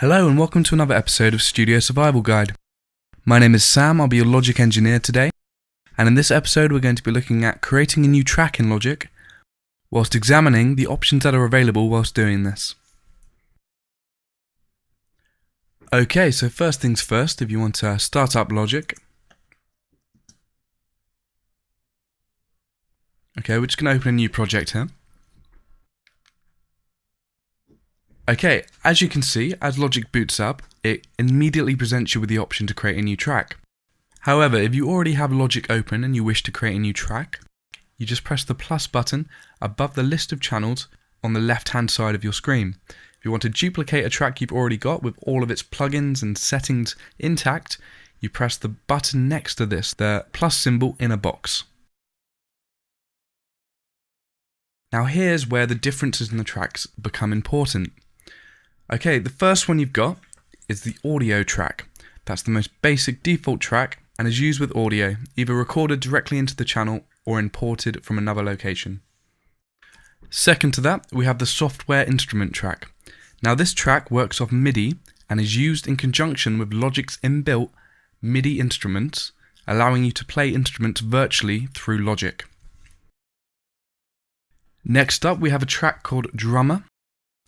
Hello and welcome to another episode of Studio Survival Guide. My name is Sam, I'll be your Logic engineer today, and in this episode we're going to be looking at creating a new track in Logic, whilst examining the options that are available whilst doing this. Okay, so first things first, if you want to start up Logic. Okay, we're just going to open a new project here. Okay, as you can see, as Logic boots up, it immediately presents you with the option to create a new track. However, if you already have Logic open and you wish to create a new track, you just press the plus button above the list of channels on the left-hand side of your screen. If you want to duplicate a track you've already got with all of its plugins and settings intact, you press the button next to this, the plus symbol in a box. Now here's where the differences in the tracks become important. Okay, the first one you've got is the audio track. That's the most basic default track and is used with audio, either recorded directly into the channel or imported from another location. Second to that, we have the software instrument track. Now this track works off MIDI and is used in conjunction with Logic's inbuilt MIDI instruments, allowing you to play instruments virtually through Logic. Next up, we have a track called Drummer.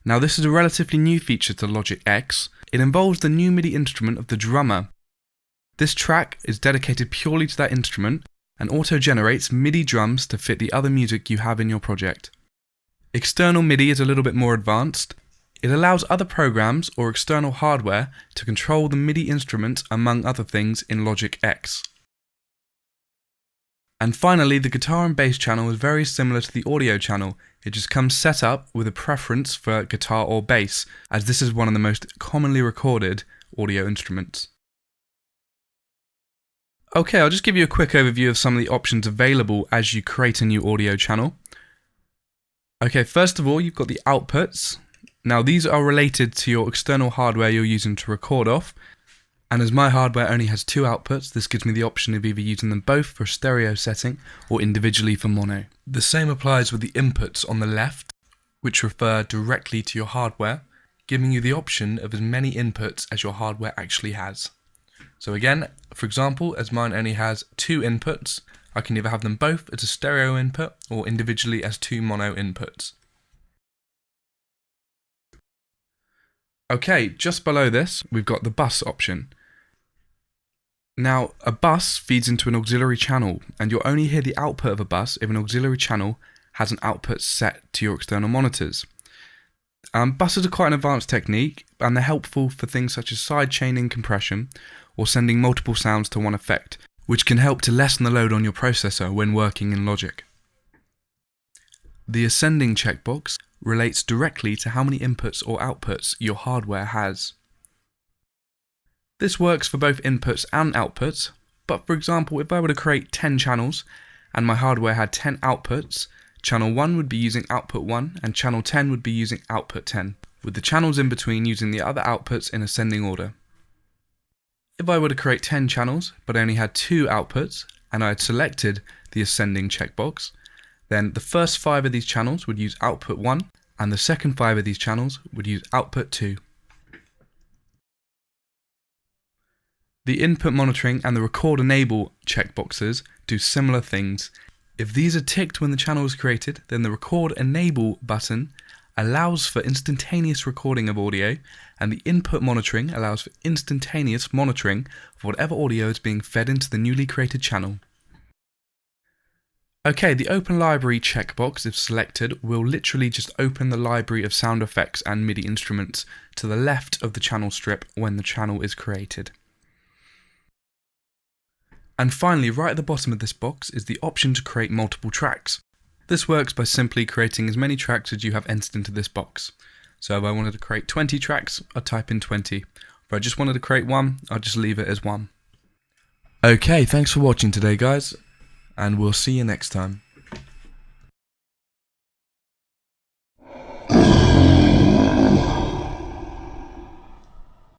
Now this is a relatively new feature to Logic X. It involves the new MIDI instrument of the drummer. This track is dedicated purely to that instrument and auto-generates MIDI drums to fit the other music you have in your project. External MIDI is a little bit more advanced. It allows other programs or external hardware to control the MIDI instruments among other things in Logic X. And finally, the guitar and bass channel is very similar to the audio channel. It just comes set up with a preference for guitar or bass, as this is one of the most commonly recorded audio instruments. Okay, I'll just give you a quick overview of some of the options available as you create a new audio channel. Okay, first of all, you've got the outputs. Now these are related to your external hardware you're using to record off. And as my hardware only has two outputs, this gives me the option of either using them both for stereo setting or individually for mono. The same applies with the inputs on the left, which refer directly to your hardware, giving you the option of as many inputs as your hardware actually has. So again, for example, as mine only has two inputs, I can either have them both as a stereo input or individually as two mono inputs. Okay, just below this, we've got the bus option. Now, a bus feeds into an auxiliary channel, and you'll only hear the output of a bus if an auxiliary channel has an output set to your external monitors. Buses are quite an advanced technique, and they're helpful for things such as sidechaining compression, or sending multiple sounds to one effect, which can help to lessen the load on your processor when working in Logic. The ascending checkbox relates directly to how many inputs or outputs your hardware has. This works for both inputs and outputs, but for example, if I were to create 10 channels and my hardware had 10 outputs, channel 1 would be using output 1 and channel 10 would be using output 10, with the channels in between using the other outputs in ascending order. If I were to create 10 channels but only had 2 outputs and I had selected the ascending checkbox, then the first 5 of these channels would use output 1 and the second 5 of these channels would use output 2. The input monitoring and the record enable checkboxes do similar things. If these are ticked when the channel is created, then the record enable button allows for instantaneous recording of audio, and the input monitoring allows for instantaneous monitoring of whatever audio is being fed into the newly created channel. Okay, the open library checkbox, if selected, will literally just open the library of sound effects and MIDI instruments to the left of the channel strip when the channel is created. And finally, right at the bottom of this box is the option to create multiple tracks. This works by simply creating as many tracks as you have entered into this box. So if I wanted to create 20 tracks, I'd type in 20. If I just wanted to create one, I'd just leave it as 1. Okay, thanks for watching today, guys, and we'll see you next time.